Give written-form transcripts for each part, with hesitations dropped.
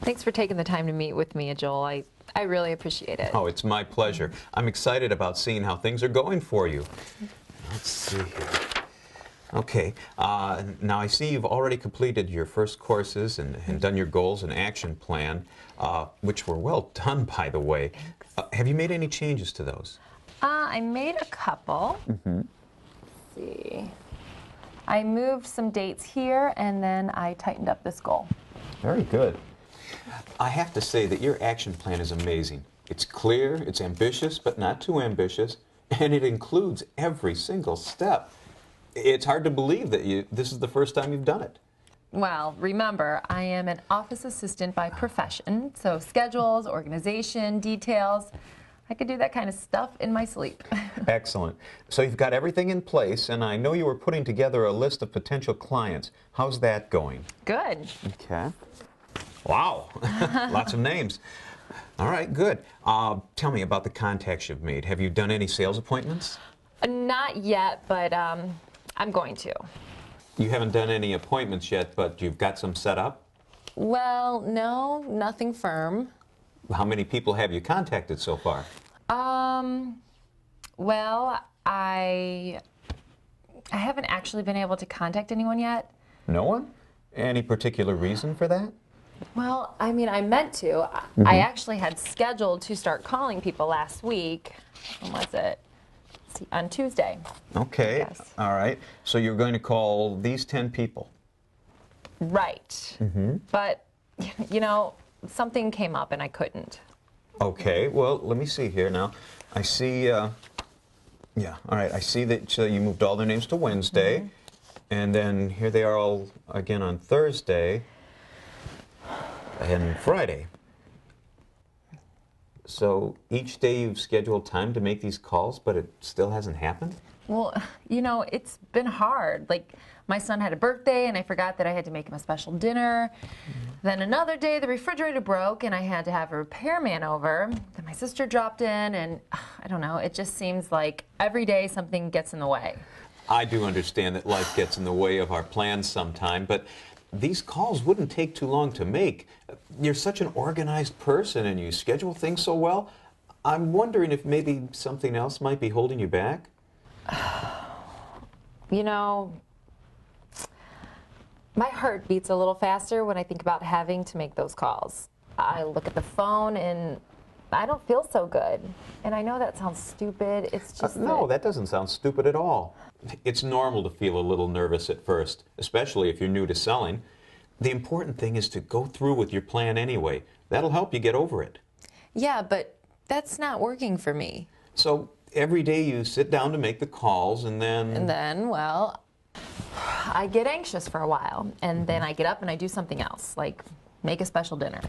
Thanks for taking the time to meet with me, Joel. I really appreciate it. Oh, it's my pleasure. I'm excited about seeing how things are going for you. Let's see here. Okay, now I see you've already completed your first courses and done your goals and action plan, which were well done, by the way. Have you made any changes to those? I made a couple. Let's see. I moved some dates here, and then I tightened up this goal. Very good. I have to say that your action plan is amazing. It's clear, it's ambitious, but not too ambitious, and it includes every single step. It's hard to believe that this is the first time you've done it. Well, remember, I am an office assistant by profession, so schedules, organization, details, I could do that kind of stuff in my sleep. Excellent. So you've got everything in place, and I know you were putting together a list of potential clients. How's that going? Good. Okay. Wow, lots of names. All right, good. Tell me about the contacts you've made. Have you done any sales appointments? Not yet, but I'm going to. You haven't done any appointments yet, but you've got some set up? Well, no, nothing firm. How many people have you contacted so far? Well, I haven't actually been able to contact anyone yet. No one? Any particular reason for that? Well, I mean, I meant to. I actually had scheduled to start calling people last week. When was it? Let's see, on Tuesday. Okay, Yes. all right. So you're going to call these 10 people? Right. But, you know, something came up and I couldn't. Okay, well, let me see here now. I see, yeah, all right. I see that you moved all their names to Wednesday, and then here they are all again on Thursday and Friday. So each day you've scheduled time to make these calls, but it still hasn't happened? Well, you know, it's been hard. Like, my son had a birthday and I forgot that I had to make him a special dinner. Then another day the refrigerator broke and I had to have a repairman over. Then my sister dropped in and I don't know, it just seems like every day something gets in the way. I do understand that life gets in the way of our plans sometime, but these calls wouldn't take too long to make. You're such an organized person and you schedule things so well. I'm wondering if maybe something else might be holding you back? You know, my heart beats a little faster when I think about having to make those calls. I look at the phone and I don't feel so good. And I know that sounds stupid. It's just No, that doesn't sound stupid at all. It's normal to feel a little nervous at first, especially if you're new to selling. The important thing is to go through with your plan anyway. That'll help you get over it. Yeah, but that's not working for me. So every day you sit down to make the calls and then... And then, well, I get anxious for a while, and then I get up and I do something else, like make a special dinner.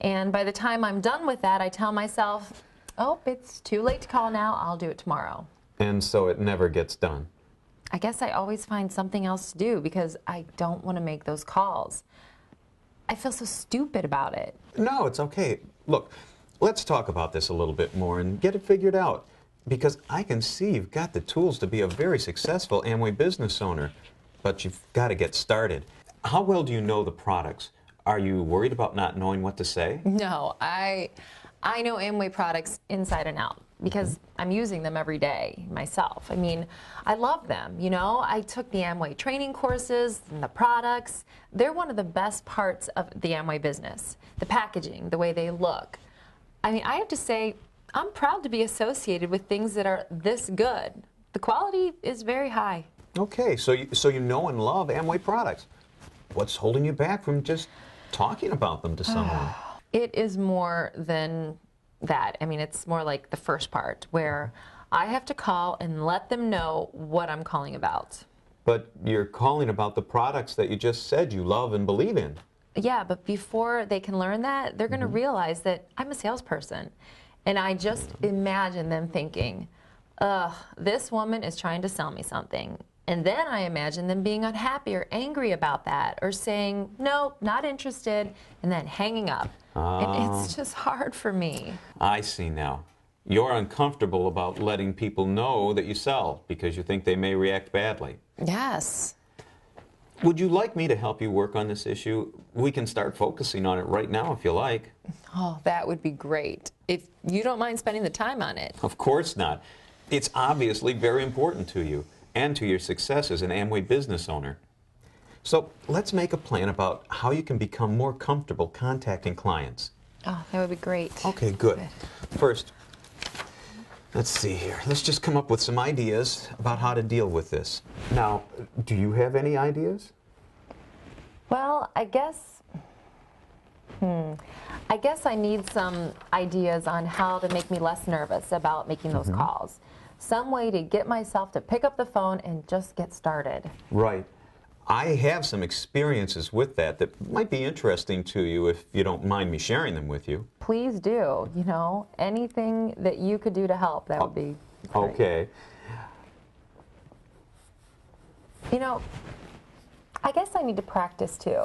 And by the time I'm done with that, I tell myself, oh, it's too late to call now, I'll do it tomorrow. And so it never gets done. I guess I always find something else to do because I don't want to make those calls. I feel so stupid about it. No, it's okay. Look, let's talk about this a little bit more and get it figured out. Because I can see you've got the tools to be a very successful Amway business owner, but you've got to get started. How well do you know the products? Are you worried about not knowing what to say? No, I know Amway products inside and out because I'm using them every day myself. I mean, I love them, you know. I took the Amway training courses and the products. They're one of the best parts of the Amway business. The packaging, the way they look. I mean, I have to say, I'm proud to be associated with things that are this good. The quality is very high. Okay, so you know and love Amway products. What's holding you back from just talking about them to someone? It is more than that. I mean, it's more like the first part where I have to call and let them know what I'm calling about. But you're calling about the products that you just said you love and believe in. Yeah, but before they can learn that, they're going to realize that I'm a salesperson. And I just imagine them thinking, ugh, this woman is trying to sell me something. And then I imagine them being unhappy or angry about that or saying, no, not interested, and then hanging up. And it's just hard for me. I see now. You're uncomfortable about letting people know that you sell because you think they may react badly. Yes. Would you like me to help you work on this issue? We can start focusing on it right now if you like. Oh, that would be great. If you don't mind spending the time on it. Of course not. It's obviously very important to you and to your success as an Amway business owner. So let's make a plan about how you can become more comfortable contacting clients. Oh, that would be great. Okay, good. First, let's see here. Let's just come up with some ideas about how to deal with this. Now, do you have any ideas? Well, I guess I need some ideas on how to make me less nervous about making those calls. Some way to get myself to pick up the phone and just get started. Right. I have some experiences with that might be interesting to you if you don't mind me sharing them with you. Please do. You know, anything that you could do to help, that would be great. Okay. You know, I guess I need to practice too.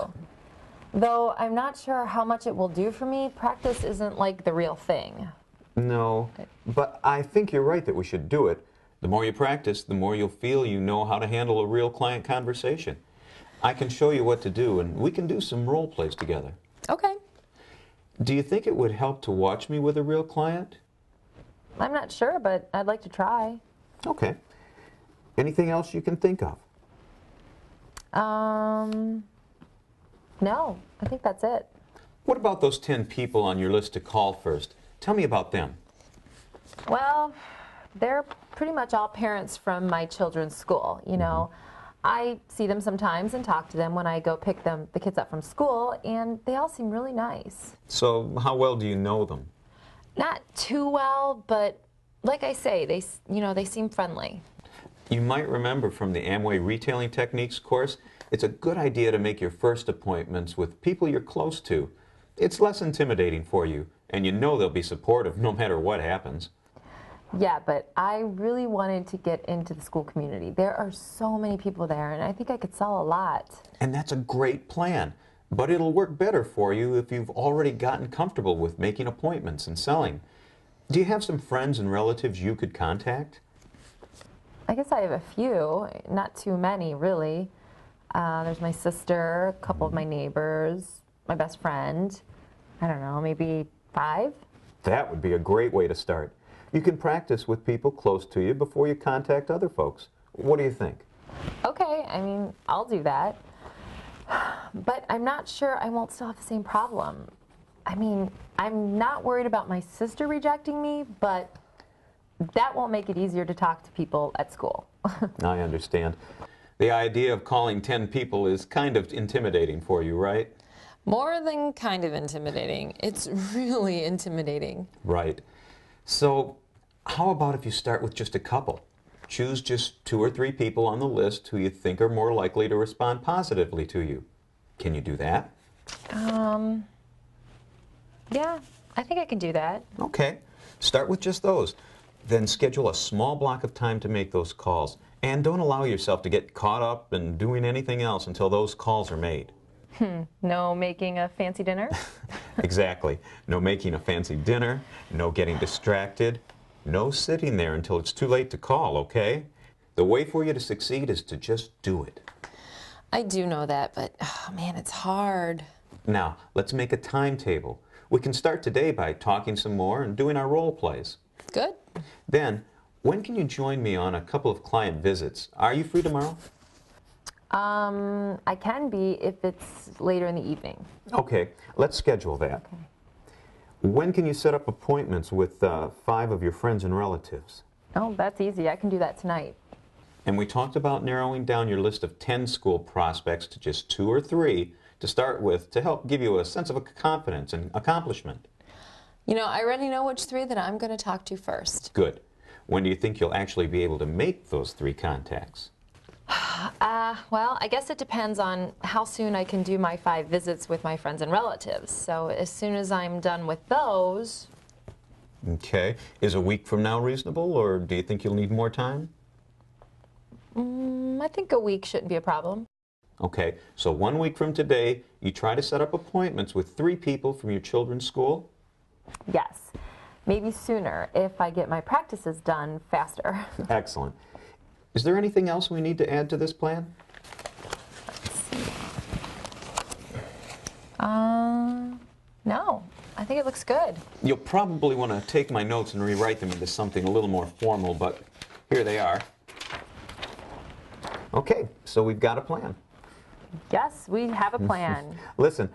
Though I'm not sure how much it will do for me, practice isn't like the real thing. No, but I think you're right that we should do it. The more you practice, the more you'll feel you know how to handle a real client conversation. I can show you what to do, and we can do some role plays together. Okay. Do you think it would help to watch me with a real client? I'm not sure, but I'd like to try. Okay. Anything else you can think of? No, I think that's it. What about those 10 people on your list to call first? Tell me about them. Well, they're pretty much all parents from my children's school, you know. I see them sometimes and talk to them when I go pick the kids up from school, and they all seem really nice. So how well do you know them? Not too well, but like I say, they seem friendly. You might remember from the Amway Retailing Techniques course, it's a good idea to make your first appointments with people you're close to. It's less intimidating for you, and you know they'll be supportive no matter what happens. Yeah, but I really wanted to get into the school community. There are so many people there, and I think I could sell a lot. And that's a great plan, but it'll work better for you if you've already gotten comfortable with making appointments and selling. Do you have some friends and relatives you could contact? I guess I have a few, not too many, really. There's my sister, a couple of my neighbors, my best friend. I don't know, maybe 5? That would be a great way to start. You can practice with people close to you before you contact other folks. What do you think? Okay, I mean, I'll do that. But I'm not sure I won't still have the same problem. I mean, I'm not worried about my sister rejecting me, but that won't make it easier to talk to people at school. I understand. The idea of calling 10 people is kind of intimidating for you, right? More than kind of intimidating. It's really intimidating. Right. So how about if you start with just a couple? Choose just 2 or 3 people on the list who you think are more likely to respond positively to you. Can you do that? Yeah, I think I can do that. Okay. Start with just those. Then schedule a small block of time to make those calls. And don't allow yourself to get caught up in doing anything else until those calls are made. No making a fancy dinner? Exactly. No making a fancy dinner, no getting distracted, no sitting there until it's too late to call, okay? The way for you to succeed is to just do it. I do know that, but oh, man, it's hard. Now, let's make a timetable. We can start today by talking some more and doing our role plays. Good. Then, when can you join me on a couple of client visits? Are you free tomorrow? I can be if it's later in the evening. Okay, let's schedule that. Okay. When can you set up appointments with 5 of your friends and relatives? Oh, that's easy. I can do that tonight. And we talked about narrowing down your list of 10 school prospects to just 2 or 3 to start with to help give you a sense of confidence and accomplishment. You know, I already know which 3 that I'm going to talk to first. Good. When do you think you'll actually be able to make those 3 contacts? Well, I guess it depends on how soon I can do my 5 visits with my friends and relatives. So as soon as I'm done with those... Okay. Is a week from now reasonable, or do you think you'll need more time? I think a week shouldn't be a problem. Okay, so 1 week from today, you try to set up appointments with 3 people from your children's school? Yes. Maybe sooner if I get my practices done faster. Excellent. Is there anything else we need to add to this plan? Let's No, I think it looks good. You'll probably want to take my notes and rewrite them into something a little more formal, but here they are. Okay, so we've got a plan. Yes, we have a plan. Listen,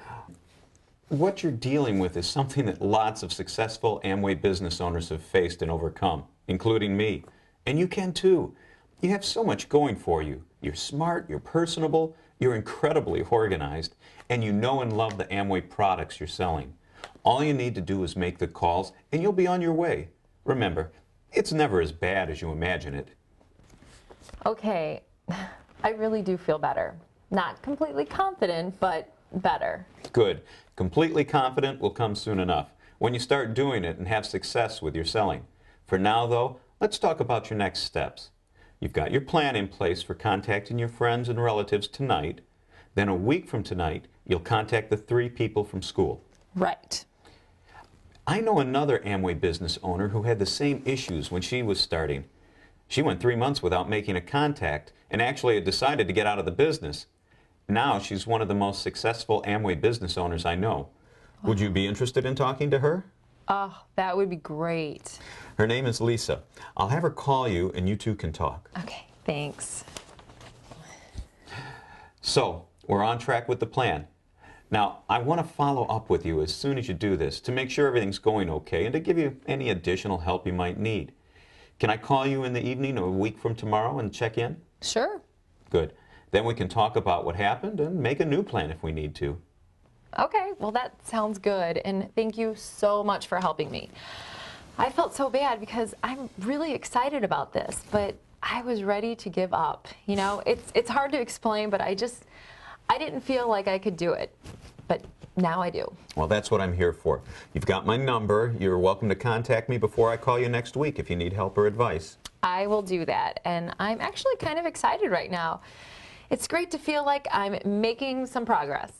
what you're dealing with is something that lots of successful Amway business owners have faced and overcome, including me. And you can too. You have so much going for you. You're smart, you're personable, you're incredibly organized, and you know and love the Amway products you're selling. All you need to do is make the calls, and you'll be on your way. Remember, it's never as bad as you imagine it. Okay, I really do feel better. Not completely confident, but better. Good. Completely confident will come soon enough, when you start doing it and have success with your selling. For now, though, let's talk about your next steps. You've got your plan in place for contacting your friends and relatives tonight. Then a week from tonight, you'll contact the 3 people from school. Right. I know another Amway business owner who had the same issues when she was starting. She went 3 months without making a contact and actually had decided to get out of the business. Now she's one of the most successful Amway business owners I know. Would you be interested in talking to her? Oh, that would be great. Her name is Lisa. I'll have her call you and you two can talk. Okay, thanks. So, we're on track with the plan. Now, I want to follow up with you as soon as you do this to make sure everything's going okay and to give you any additional help you might need. Can I call you in the evening or a week from tomorrow and check in? Sure. Good. Then we can talk about what happened and make a new plan if we need to. Okay, well that sounds good, and thank you so much for helping me. I felt so bad because I'm really excited about this, but I was ready to give up. You know, it's hard to explain, but I didn't feel like I could do it, but now I do. Well, that's what I'm here for. You've got my number. You're welcome to contact me before I call you next week if you need help or advice. I will do that, and I'm actually kind of excited right now. It's great to feel like I'm making some progress.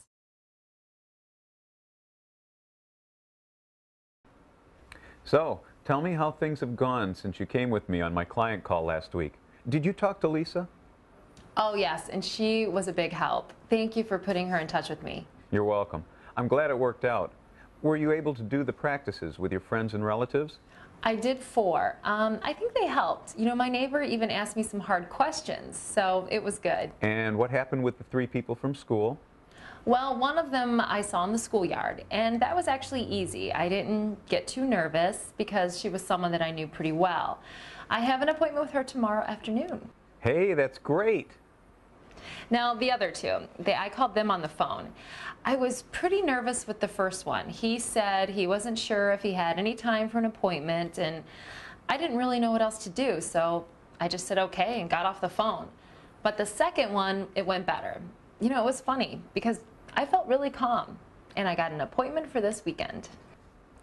So, tell me how things have gone since you came with me on my client call last week. Did you talk to Lisa? Oh yes, and she was a big help. Thank you for putting her in touch with me. You're welcome. I'm glad it worked out. Were you able to do the practices with your friends and relatives? I did 4. I think they helped. You know, my neighbor even asked me some hard questions, so it was good. And what happened with the 3 people from school? Well, one of them I saw in the schoolyard, and that was actually easy. I didn't get too nervous because she was someone that I knew pretty well. I have an appointment with her tomorrow afternoon. Hey, that's great. Now, the other 2, I called them on the phone. I was pretty nervous with the first one. He said he wasn't sure if he had any time for an appointment, and I didn't really know what else to do, so I just said okay and got off the phone. But the second one, it went better. You know, it was funny because I felt really calm, and I got an appointment for this weekend.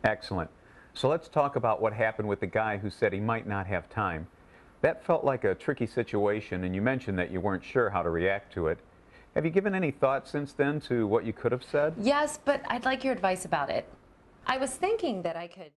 Excellent. So let's talk about what happened with the guy who said he might not have time. That felt like a tricky situation, and you mentioned that you weren't sure how to react to it. Have you given any thought since then to what you could have said? Yes, but I'd like your advice about it. I was thinking that I could